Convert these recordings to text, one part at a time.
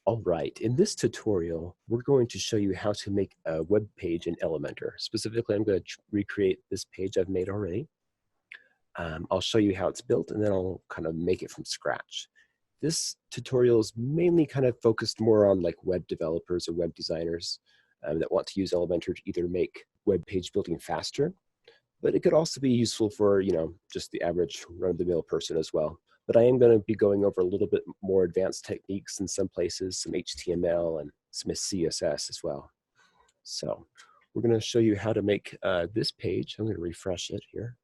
All right, in this tutorial, we're going to show you how to make a web page in Elementor. Specifically, I'm going to recreate this page I've made already. I'll show you how it's built, and then I'll kind of make it from scratch. This tutorial is mainly kind of focused more on like web developers or web designers that want to use Elementor to either make web page building faster, but it could also be useful for, just the average run-of-the-mill person as well. But I am going to be going over a little bit more advanced techniques in some places, some HTML and some CSS as well. So we're going to show you how to make this page. I'm going to refresh it here.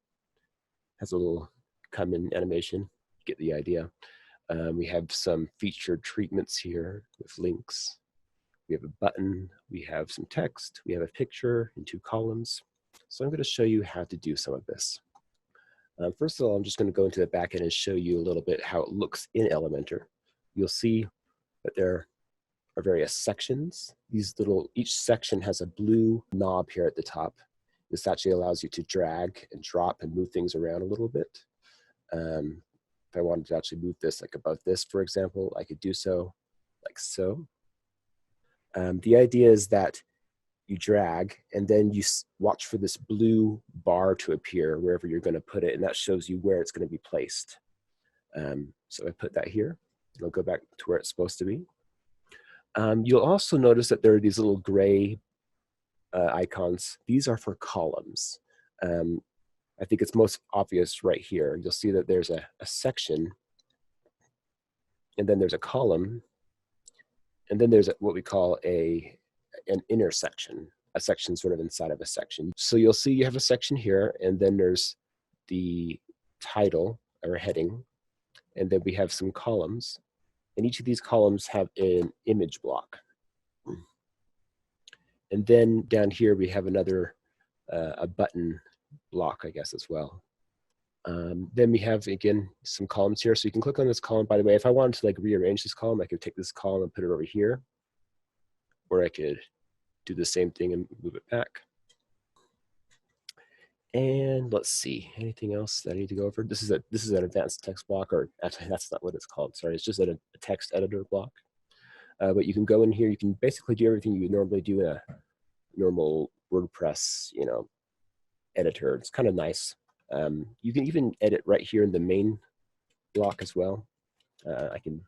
It has a little come-in animation. Get the idea. We have some featured treatments here with links. We have a button. We have some text. We have a picture in 2 columns. So I'm going to show you how to do some of this. First of all, I'm just going to go into the backend and show you a little bit how it looks in Elementor. You'll see that there are various sections. Each section has a blue knob here at the top. This actually allows you to drag and drop and move things around a little bit. If I wanted to actually move this like above this, for example, I could do so like so. The idea is that you drag, and then you watch for this blue bar to appear wherever you're going to put it, and that shows you where it's going to be placed. So I put that here, and I'll go back to where it's supposed to be. You'll also notice that there are these little gray icons. These are for columns. I think it's most obvious right here. You'll see that there's a section, and then there's a column, and then there's what we call an intersection, a section sort of inside of a section. So you'll see you have a section here, and then there's the title or heading, and then we have some columns, and each of these columns have an image block. And then down here we have another, a button block, I guess, as well. Then we have, again, some columns here. So you can click on this column. By the way, if I wanted to like rearrange this column, I could take this column and put it over here, or I could do the same thing and move it back. And let's see, anything else that I need to go over? This is an advanced text block, or actually that's not what it's called. Sorry, it's just a text editor block. But you can go in here. You can basically do everything you would normally do in a normal WordPress, editor. It's kind of nice. You can even edit right here in the main block as well. I can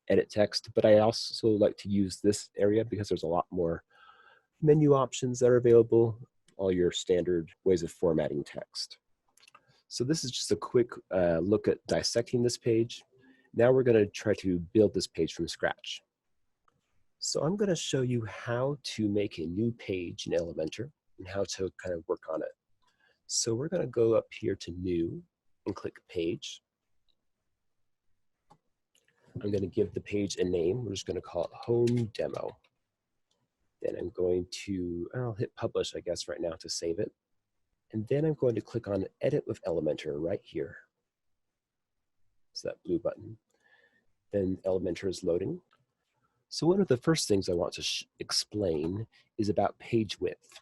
edit text, but I also like to use this area because there's a lot more menu options that are available, all your standard ways of formatting text. So this is just a quick look at dissecting this page. Now we're going to try to build this page from scratch. So I'm going to show you how to make a new page in Elementor and how to kind of work on it. So we're going to go up here to New and click Page. I'm going to give the page a name. We're just going to call it Home Demo. Then I'm going to, I'll hit Publish, I guess, right now to save it. And then I'm going to click on Edit with Elementor right here. It's that blue button. Then Elementor is loading. So one of the first things I want to explain is about page width.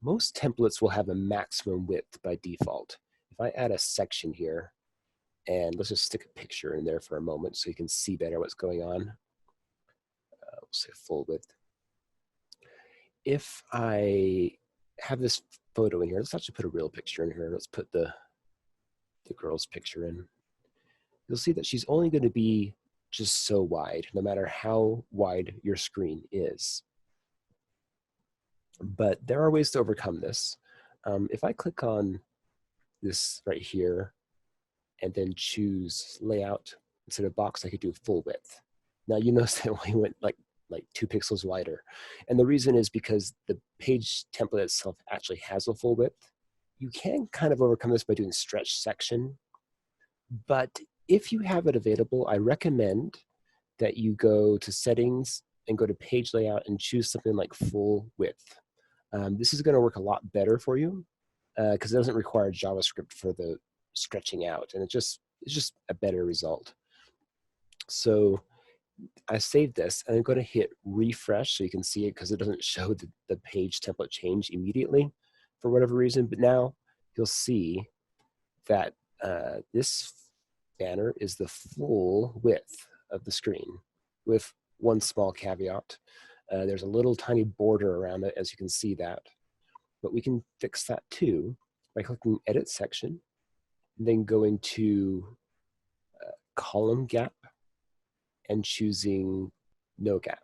Most templates will have a maximum width by default. If I add a section here, and let's just stick a picture in there for a moment so you can see better what's going on. We'll say full width. If I have this photo in here, let's actually put a real picture in here. Let's put the girl's picture in. You'll see that she's only going to be just so wide, no matter how wide your screen is. But there are ways to overcome this. If I click on this right here and then choose layout instead of box, I could do full width. Now you notice that we went like 2 pixels wider. And the reason is because the page template itself actually has a full width. You can kind of overcome this by doing stretch section. But if you have it available, I recommend that you go to settings and go to page layout and choose something like full width. This is going to work a lot better for you because it doesn't require JavaScript for the stretching out, and it's just a better result. So I saved this, and I'm going to hit refresh so you can see it because it doesn't show the page template change immediately for whatever reason. But now you'll see that this banner is the full width of the screen with one small caveat. There's a little tiny border around it, as you can see that. But we can fix that too by clicking Edit Section, and then going to Column Gap and choosing No Gap.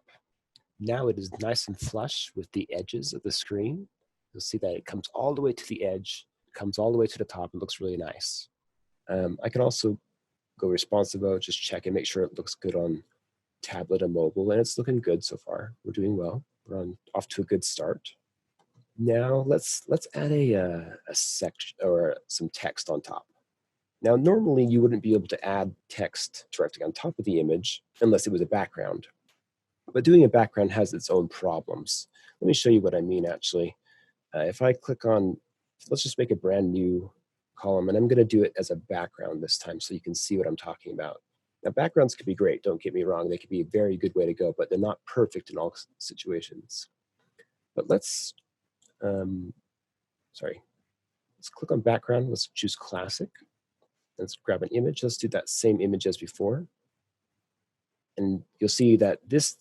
Now it is nice and flush with the edges of the screen. You'll see that it comes all the way to the edge, comes all the way to the top, and looks really nice. I can also go responsive mode, just check and make sure it looks good on tablet and mobile, and it's looking good so far. We're doing well. We're off to a good start. Now let's add a section or some text on top. Now normally you wouldn't be able to add text directly on top of the image unless it was a background. But doing a background has its own problems. Let me show you what I mean actually. If I click on, let's just make a brand new column, and I'm going to do it as a background this time so you can see what I'm talking about. Now backgrounds could be great, don't get me wrong, they could be a very good way to go, but they're not perfect in all situations. But let's click on background, let's choose classic. Let's grab an image, let's do that same image as before. And you'll see that this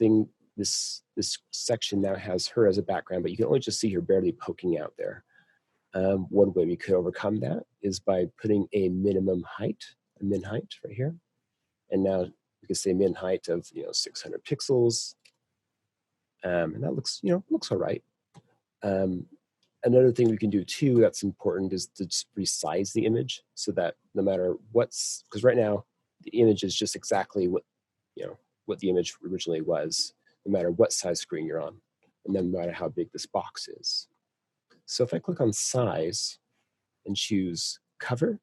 section now has her as a background, but you can only just see her barely poking out there. One way we could overcome that is by putting a minimum height, a min height right here. And now we can say min height of 600 pixels. And that looks, looks all right. Another thing we can do too that's important is to just resize the image so that no matter because right now the image is just exactly what the image originally was, no matter what size screen you're on, and no matter how big this box is. So if I click on size and choose cover,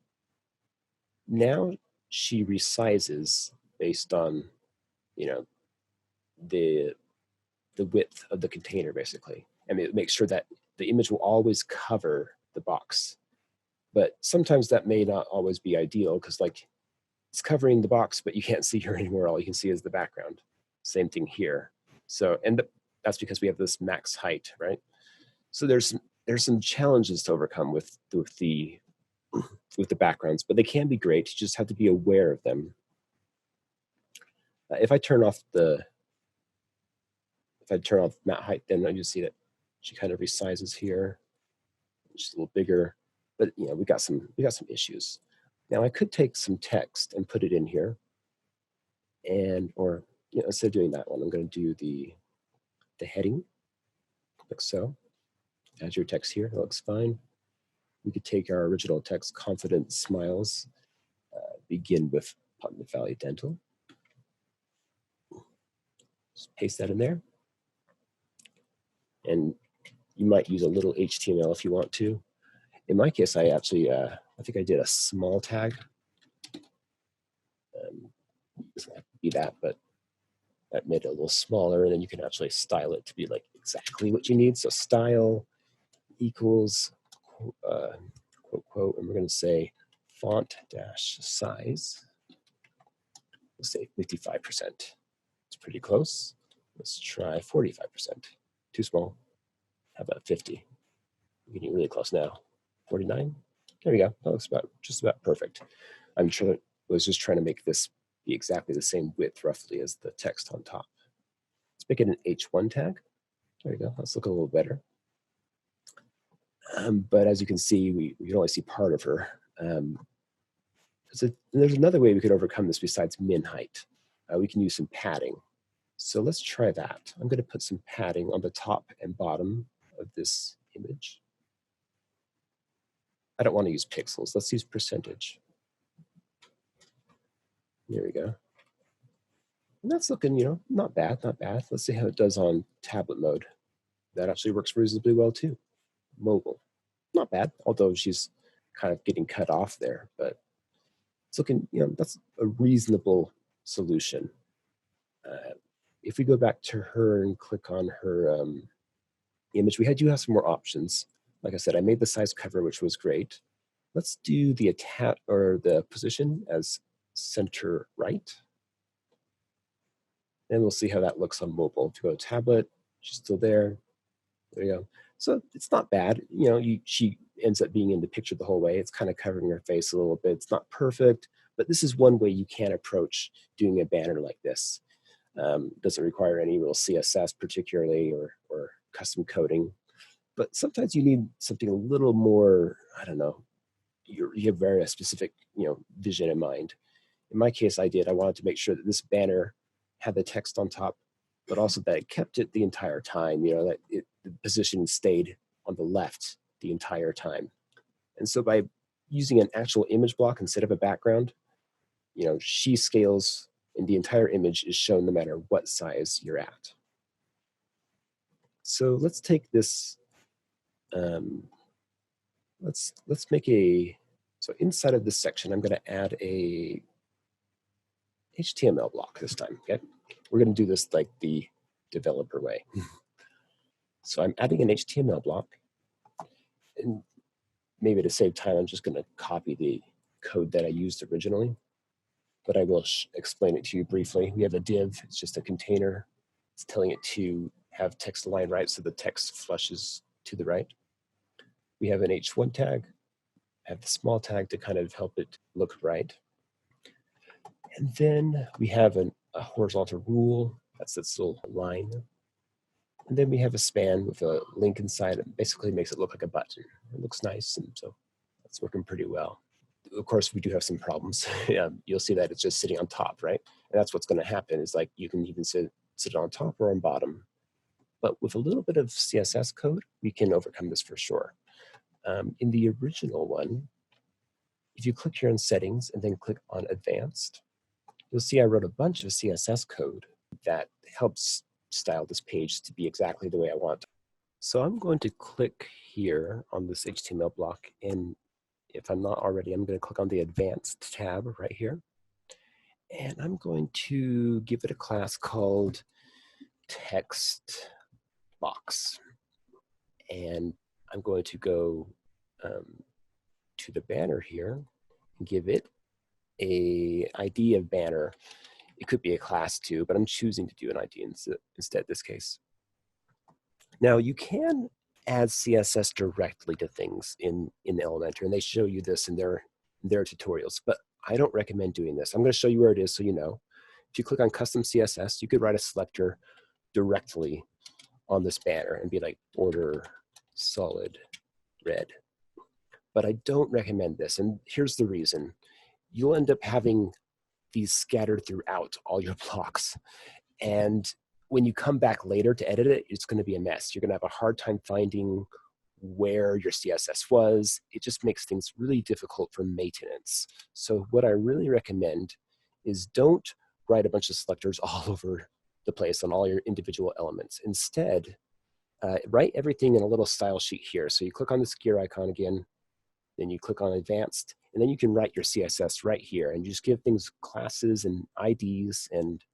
now she resizes based on the width of the container basically. And it makes sure that the image will always cover the box. But sometimes that may not always be ideal because it's covering the box, but you can't see her anymore. All you can see is the background. Same thing here. So, and that's because we have this max height, right? So there's some challenges to overcome with the backgrounds, but they can be great. You just have to be aware of them. If I turn off matte height, then you see that she kind of resizes here. She's a little bigger, but we got some issues. Now I could take some text and put it in here, or instead of doing that one, I'm going to do the heading, like so. Add your text here, that looks fine. We could take our original text, confident smiles, begin with Putnam Valley Dental. Just paste that in there. And you might use a little HTML if you want to. In my case, I actually, I think I did a small tag. Doesn't have to be that, but that made it a little smaller, and then you can actually style it to be like exactly what you need. So style equals quote, and we're going to say font dash size. We'll say 55%. It's pretty close. Let's try 45%. Too small. How about 50? We're getting really close now. 49. There we go. That looks just about perfect. I'm sure I was just trying to make this be exactly the same width roughly as the text on top. Let's make it an H1 tag. There we go. Let's look a little better. But as you can see, we can only see part of her. There's another way we could overcome this besides min height. We can use some padding. So let's try that. I'm going to put some padding on the top and bottom of this image. I don't want to use pixels. Let's use percentage. There we go. And that's looking, not bad, not bad. Let's see how it does on tablet mode. That actually works reasonably well too. Mobile, not bad, although she's kind of getting cut off there, but it's looking, that's a reasonable solution. If we go back to her and click on her image, we do have some more options. Like I said, I made the size cover, which was great. Let's do the attach or the position as center right. And we'll see how that looks on mobile. If you go to tablet, she's still there. There you go. So it's not bad. She ends up being in the picture the whole way. It's kind of covering her face a little bit. It's not perfect, but this is one way you can approach doing a banner like this. Doesn't require any real CSS particularly or custom coding. But sometimes you need something a little more, I don't know, you have very specific, vision in mind. In my case, I wanted to make sure that this banner had the text on top, but also that it kept it the entire time, that the position stayed on the left the entire time. And so by using an actual image block instead of a background, she scales and the entire image is shown no matter what size you're at. So let's take this, let's make so inside of this section, I'm going to add a HTML block this time, okay? We're going to do this like the developer way. So I'm adding an HTML block, and maybe to save time, I'm just going to copy the code that I used originally, but I will explain it to you briefly. We have a div, it's just a container. It's telling it to have text aligned right so the text flushes to the right. We have an H1 tag, have the small tag to kind of help it look right. And then we have a horizontal rule, that's this little line. And then we have a span with a link inside. It basically makes it look like a button. It looks nice, and so that's working pretty well. Of course, we do have some problems. You'll see that it's just sitting on top, right? And that's what's going to happen is like you can even sit on top or on bottom. But with a little bit of CSS code, we can overcome this for sure. In the original one, if you click here on settings and then click on advanced, you'll see I wrote a bunch of CSS code that helps style this page to be exactly the way I want. So I'm going to click here on this HTML block, and if I'm not already, I'm going to click on the advanced tab right here. And I'm going to give it a class called text box. And I'm going to go to the banner here and give it a ID of banner. It could be a class too, but I'm choosing to do an ID instead this case. Now you can add CSS directly to things in Elementor, and they show you this in their tutorials, but I don't recommend doing this. I'm going to show you where it is so you know. If you click on custom CSS, you could write a selector directly on this banner and be like border solid red. But I don't recommend this, and here's the reason. You'll end up having these scattered throughout all your blocks. And when you come back later to edit it, it's going to be a mess. You're going to have a hard time finding where your CSS was. It just makes things really difficult for maintenance. So what I really recommend is don't write a bunch of selectors all over the place on all your individual elements. Instead, write everything in a little style sheet here. So you click on this gear icon again, then you click on advanced, and then you can write your CSS right here, and you just give things classes and IDs, and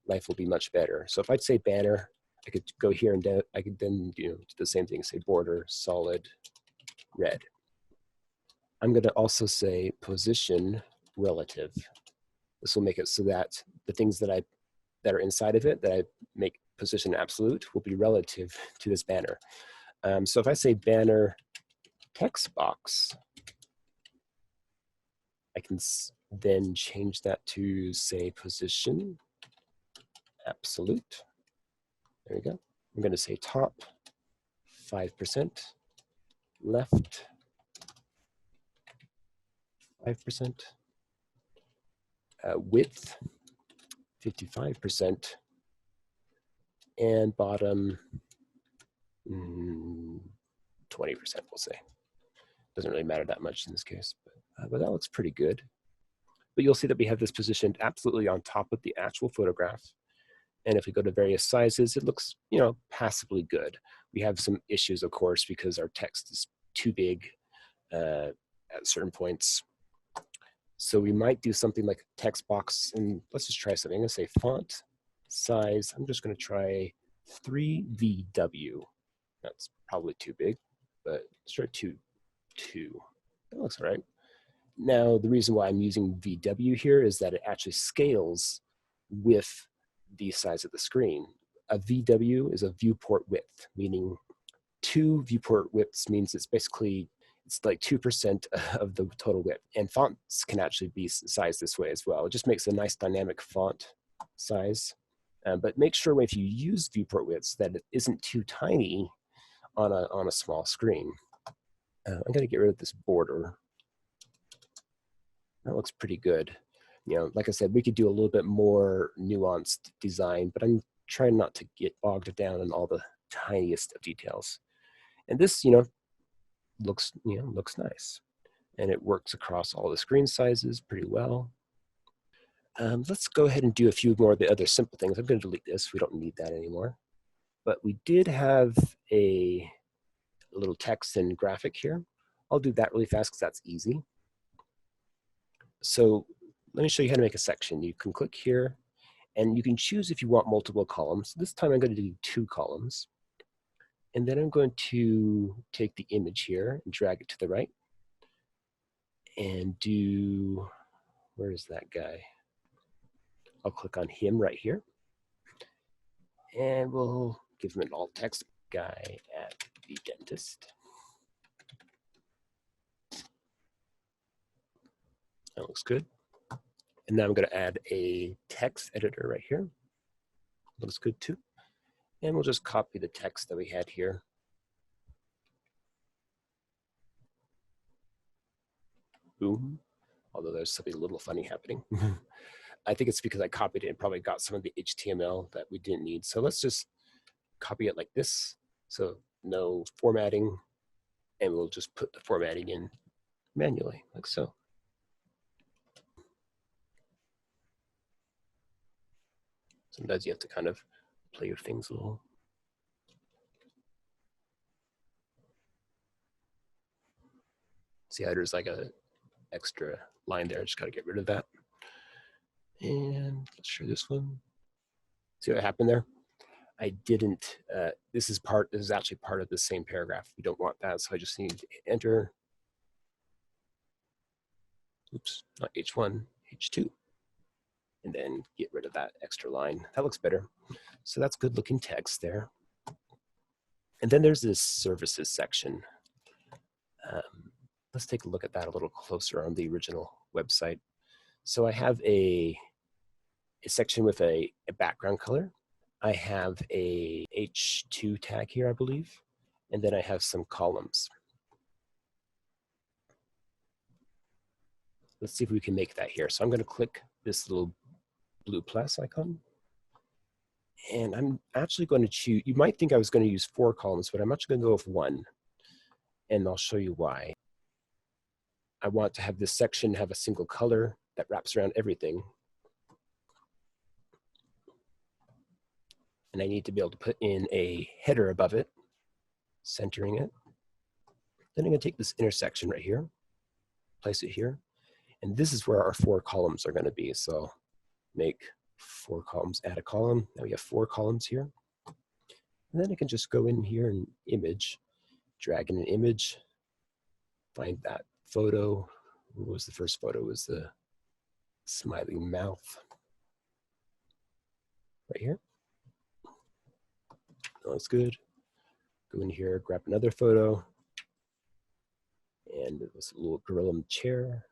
life will be much better. So if I'd say banner, I could go here and I could then do the same thing, say border solid red. I'm going to also say position relative. This will make it so that the things that are inside of it that I make position absolute will be relative to this banner. So if I say banner text box, I can then change that to say position absolute. There we go. I'm going to say top 5%, left 5%, width 55%, and bottom 20%, we'll say. Doesn't really matter that much in this case, but that looks pretty good. But you'll see that we have this positioned absolutely on top of the actual photograph. And if we go to various sizes, it looks, passably good. We have some issues, of course, because our text is too big at certain points. So we might do something like text box, and let's just try something. I'm going to say font size. I'm just going to try 3VW. That's probably too big, but let's try 2. That looks all right. Now, the reason why I'm using VW here is that it actually scales with the size of the screen. A VW is a viewport width, meaning 2 viewport widths means it's like 2% of the total width. And fonts can actually be sized this way as well. It just makes a nice dynamic font size. But make sure if you use viewport widths that it isn't too tiny on a small screen. I'm going to get rid of this border. That looks pretty good. You know, like I said, we could do a little bit more nuanced design, but I'm trying not to get bogged down in all the tiniest of details. And this, looks nice, and it works across all the screen sizes pretty well. Let's go ahead and do a few more of the other simple things. I'm going to delete this. We don't need that anymore. But we did have a little text and graphic here. I'll do that really fast because that's easy. So let me show you how to make a section. You can click here, and you can choose if you want multiple columns. This time I'm going to do 2 columns. And then I'm going to take the image here and drag it to the right. And do, where is that guy? I'll click on him right here. And we'll give him an alt text, guy at the dentist. That looks good. And now I'm going to add a text editor right here. Looks good too. And we'll just copy the text that we had here. Boom. Although there's something a little funny happening. I think it's because I copied it and probably got some of the HTML that we didn't need. So let's just copy it like this. So no formatting, and we'll just put the formatting in manually, like so. Sometimes you have to kind of play with things a little. See how there's like a extra line there. I just got to get rid of that. And let's share this one. See what happened there? I didn't, this is actually part of the same paragraph. We don't want that, so I just need to enter. Oops, not H1, H2. And then get rid of that extra line. That looks better. So that's good looking text there. And then there's this services section. Let's take a look at that a little closer on the original website. So I have a section with a background color. I have a H2 tag here, I believe. And then I have some columns. Let's see if we can make that here. So I'm going to click this little blue plus icon. And I'm actually going to choose, you might think I was going to use 4 columns, but I'm actually going to go with 1. And I'll show you why. I want to have this section have a single color that wraps around everything. And I need to be able to put in a header above it, centering it. Then I'm going to take this intersection right here, place it here. And this is where our 4 columns are going to be. So make 4 columns, add a column. Now we have 4 columns here. And then I can just go in here and image, drag in an image, find that photo. What was the first photo? It was the smiling mouth right here. That looks good. Go in here, grab another photo. And it was a little girl in the chair.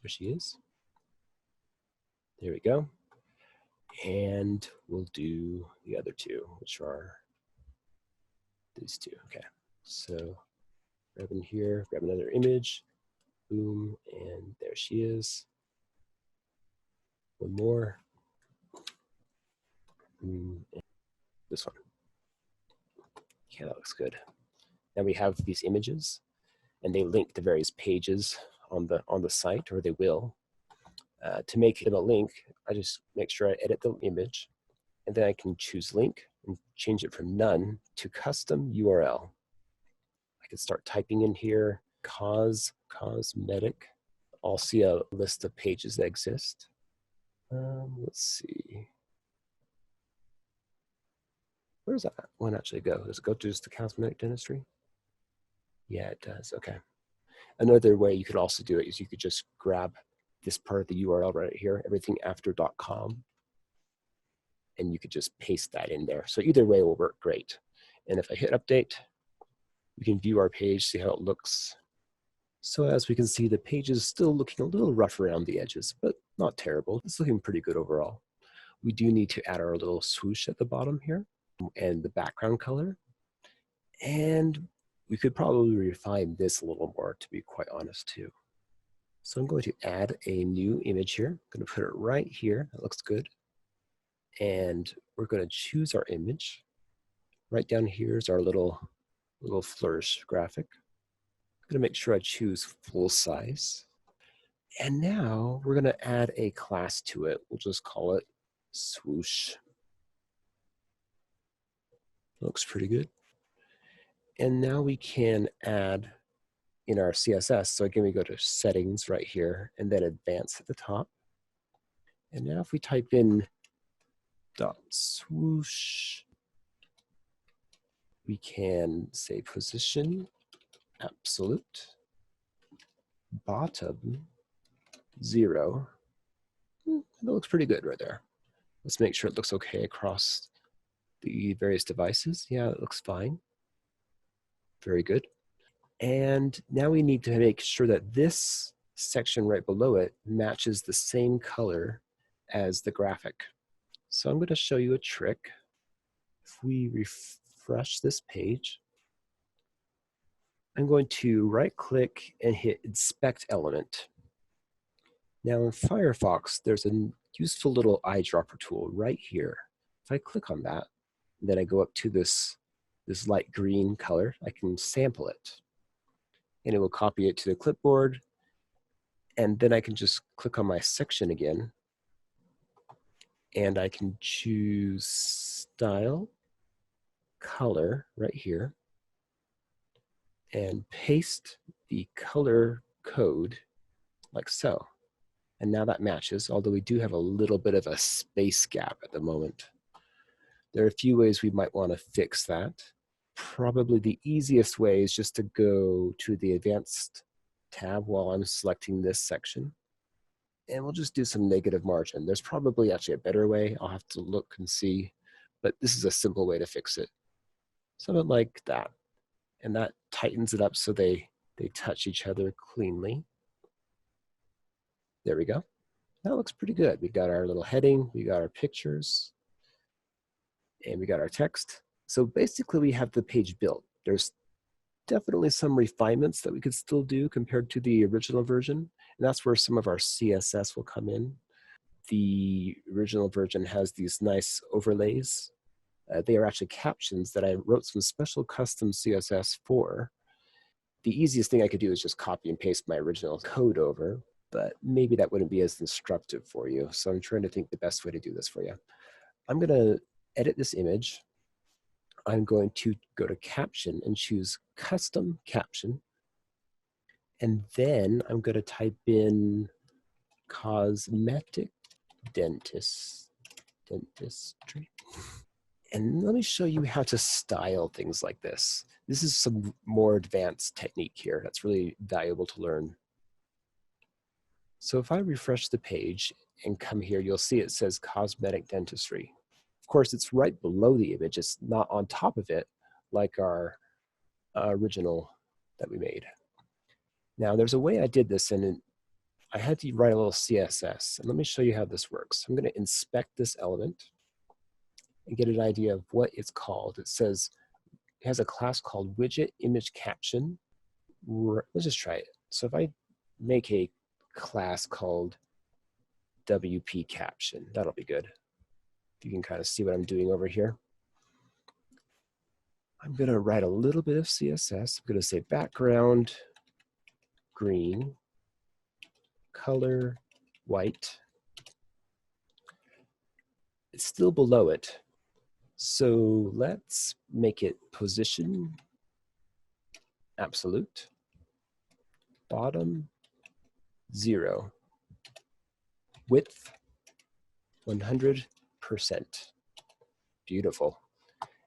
There she is. There we go. And we'll do the other 2, which are these 2. Okay. So grab in here, grab another image. Boom. And there she is. One more. Boom. And this one. Okay, that looks good. Now we have these images, and they link to various pages on the site, or they will. To make them a link, I just make sure I edit the image, and then I can choose link and change it from none to custom URL. I can start typing in here, cosmetic. I'll see a list of pages that exist. Let's see. Where does that one actually go? Does it go to just the cosmetic dentistry? Yeah, it does. Okay. Another way you could also do it is you could just grab this part of the URL right here, everything after .com, and you could just paste that in there. So either way will work great. And if I hit update, we can view our page, see how it looks. So as we can see, the page is still looking a little rough around the edges, but not terrible. It's looking pretty good overall. we do need to add our little swoosh at the bottom here and the background color. And we could probably refine this a little more, to be quite honest, too. So I'm going to add a new image here. I'm going to put it right here. That looks good. And we're going to choose our image. Right down here is our little flourish graphic. I'm going to make sure I choose full size. And now we're going to add a class to it. We'll just call it Swoosh. Looks pretty good. And now we can add in our CSS. So again, we go to settings right here and then advanced at the top. And now if we type in .swoosh, we can say position absolute bottom 0. That looks pretty good right there. Let's make sure it looks okay across the various devices. Yeah, it looks fine. Very good. And now we need to make sure that this section right below it matches the same color as the graphic. So I'm going to show you a trick. If we refresh this page, I'm going to right-click and hit Inspect Element. Now in Firefox, there's a useful little eyedropper tool right here. If I click on that, then I go up to this light green color, I can sample it. And it will copy it to the clipboard. And then I can just click on my section again. And I can choose Style, Color right here. And paste the color code like so. And now that matches, although we do have a little bit of a space gap at the moment. There are a few ways we might want to fix that. Probably the easiest way is just to go to the Advanced tab while I'm selecting this section. And we'll just do some negative margin. There's probably actually a better way. I'll have to look and see, but this is a simple way to fix it. Something like that. And that tightens it up so they touch each other cleanly. There we go. That looks pretty good. We got our little heading, we got our pictures, and we got our text. So basically we have the page built. There's definitely some refinements that we could still do compared to the original version. And that's where some of our CSS will come in. The original version has these nice overlays. They are actually captions that I wrote some special custom CSS for. The easiest thing I could do is just copy and paste my original code over, but maybe that wouldn't be as instructive for you. So I'm trying to think the best way to do this for you. I'm going to edit this image. I'm going to go to Caption and choose Custom Caption. And then I'm going to type in Cosmetic Dentistry. And let me show you how to style things like this. This is some more advanced technique here that's really valuable to learn. So if I refresh the page and come here, you'll see it says Cosmetic Dentistry. Of course, it's right below the image. It's not on top of it like our original that we made. Now, there's a way I did this, and I had to write a little CSS. And let me show you how this works. I'm going to inspect this element and get an idea of what it's called. It says it has a class called Widget Image Caption. Let's just try it. So if I make a class called WP Caption, that'll be good. You can kind of see what I'm doing over here. I'm going to write a little bit of CSS. I'm going to say background green, color white. It's still below it. So let's make it position absolute, bottom 0, width 100%. Beautiful.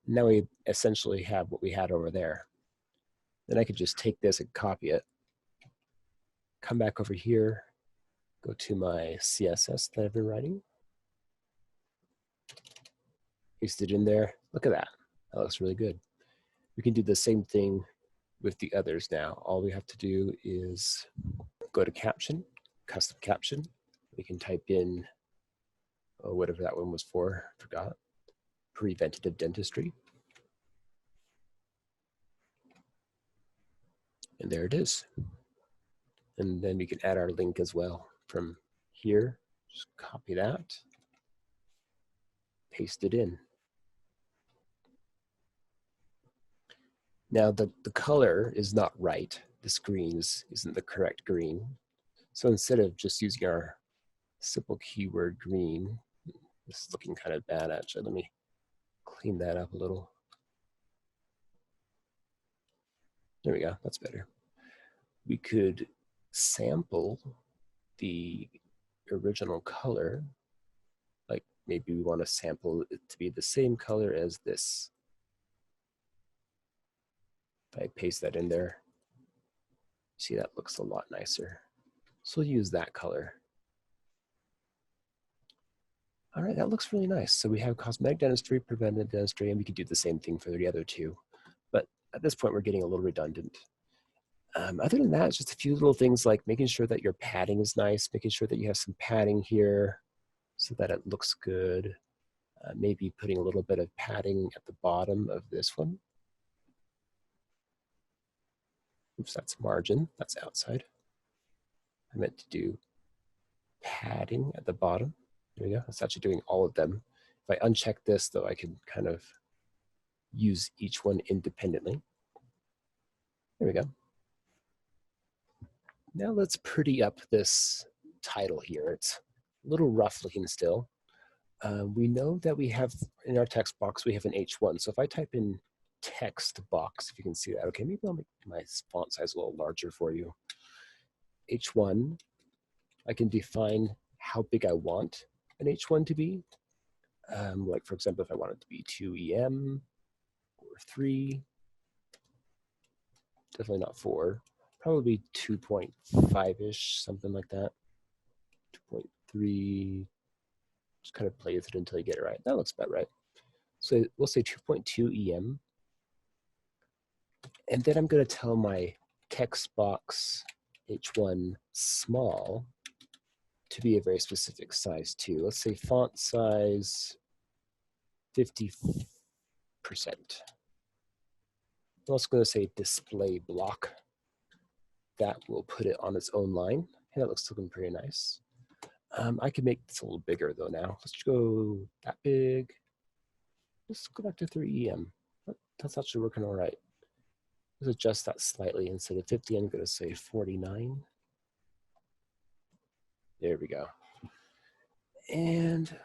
Now we essentially have what we had over there. Then I could just take this and copy it, come back over here, go to my CSS that I've been writing, paste it in there. Look at that. That looks really good. We can do the same thing with the others now. All we have to do is go to Caption, Custom Caption. We can type in Oh, whatever that one was for, forgot. Preventative dentistry. And there it is. And then we can add our link as well from here. Just copy that, paste it in. Now the color is not right. This green isn't the correct green. So instead of just using our simple keyword green, this is looking kind of bad actually. Let me clean that up a little. There we go, that's better. We could sample the original color. Like maybe we want to sample it to be the same color as this. If I paste that in there, see that looks a lot nicer. So we'll use that color. All right, that looks really nice. So we have cosmetic dentistry, preventive dentistry, and we could do the same thing for the other two. But at this point, we're getting a little redundant. Other than that, it's just a few little things like making sure that your padding is nice, making sure that you have some padding here so that it looks good. Maybe putting a little bit of padding at the bottom of this one. Oops, that's margin, that's outside. I meant to do padding at the bottom. There we go, that's actually doing all of them. If I uncheck this though, I can kind of use each one independently. There we go. Now let's pretty up this title here. It's a little rough looking still. We know that we have, in our text box, we have an H1. So if I type in text box, if you can see that, okay, maybe I'll make my font size a little larger for you. H1, I can define how big I want an H1 to be. Like for example, if I want it to be 2 EM or 3, definitely not 4, probably 2.5-ish, something like that. 2.3, just kind of play with it until you get it right. That looks about right. So we'll say 2.2 EM. And then I'm going to tell my text box H1 small to be a very specific size too. Let's say font size 50%. I'm also going to say display block. That will put it on its own line. And that looks looking pretty nice. I can make this a little bigger though now. Let's go that big. Let's go back to 3 EM. That's actually working all right. Let's adjust that slightly. Instead of 50, I'm going to say 49. There we go. And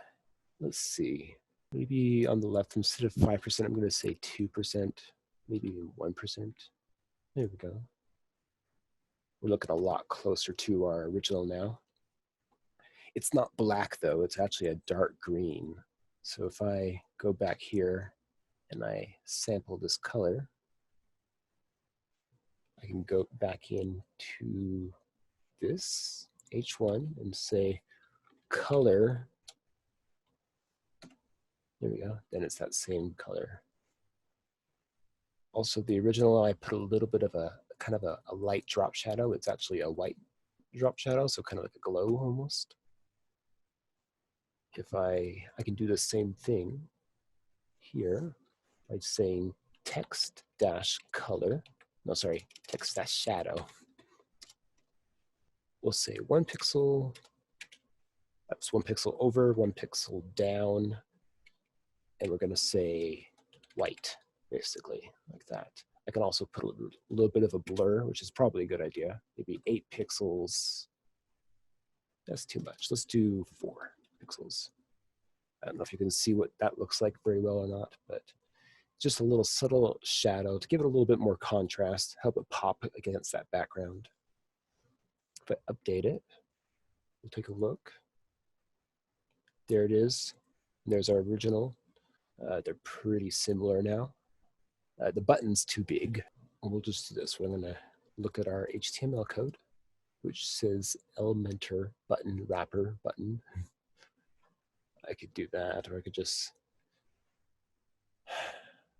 let's see. Maybe on the left, instead of 5%, I'm going to say 2%, maybe even 1%. There we go. We're looking a lot closer to our original now. It's not black, though. It's actually a dark green. So if I go back here and I sample this color, I can go back into this H1 and say color. There we go. Then it's that same color. Also, the original, I put a little bit of a kind of a light drop shadow. It's actually a white drop shadow, so kind of like a glow almost. If I can do the same thing here by saying text dash color. No, sorry, text dash shadow. We'll say 1 pixel. That's 1 pixel over, 1 pixel down. And we're going to say white, basically, like that. I can also put a little bit of a blur, which is probably a good idea. Maybe 8 pixels. That's too much. Let's do 4 pixels. I don't know if you can see what that looks like very well or not, but just a little subtle shadow to give it a little bit more contrast, help it pop against that background. If I update it, we'll take a look. There it is. There's our original. They're pretty similar now. The button's too big. We'll just do this. We're going to look at our HTML code, which says Elementor button wrapper button. I could do that, or I could just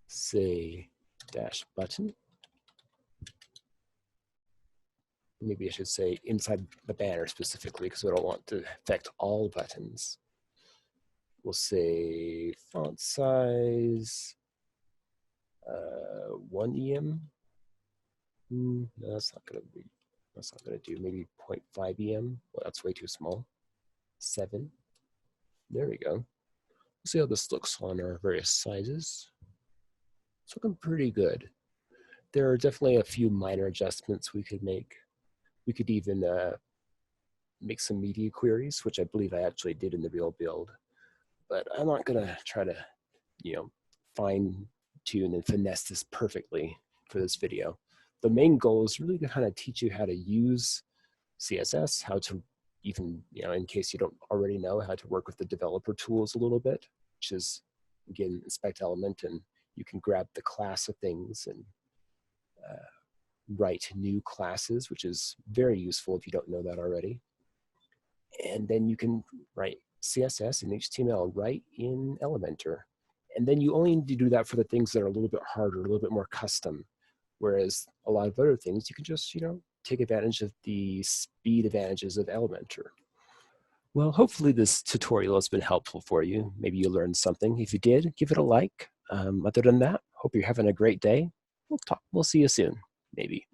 say dash button. Maybe I should say inside the banner specifically, because we don't want to affect all buttons. We'll say font size 1 EM. No, that's not gonna be. That's not gonna do. Maybe 0.5 EM. Well, that's way too small. 7. There we go. We'll see how this looks on our various sizes. It's looking pretty good. There are definitely a few minor adjustments we could make. We could even make some media queries, which I believe I actually did in the real build. But I'm not gonna try to, fine tune and finesse this perfectly for this video. The main goal is really to kind of teach you how to use CSS, how to even, in case you don't already know, how to work with the developer tools a little bit, which is, again, inspect element, and you can grab the class of things and write new classes, which is very useful if you don't know that already. And then you can write CSS and HTML right in Elementor. And then you only need to do that for the things that are a little bit harder, a little bit more custom. Whereas a lot of other things, you can just, take advantage of the speed advantages of Elementor. Well, hopefully this tutorial has been helpful for you. Maybe you learned something. If you did, give it a like. Other than that, hope you're having a great day. We'll see you soon, maybe.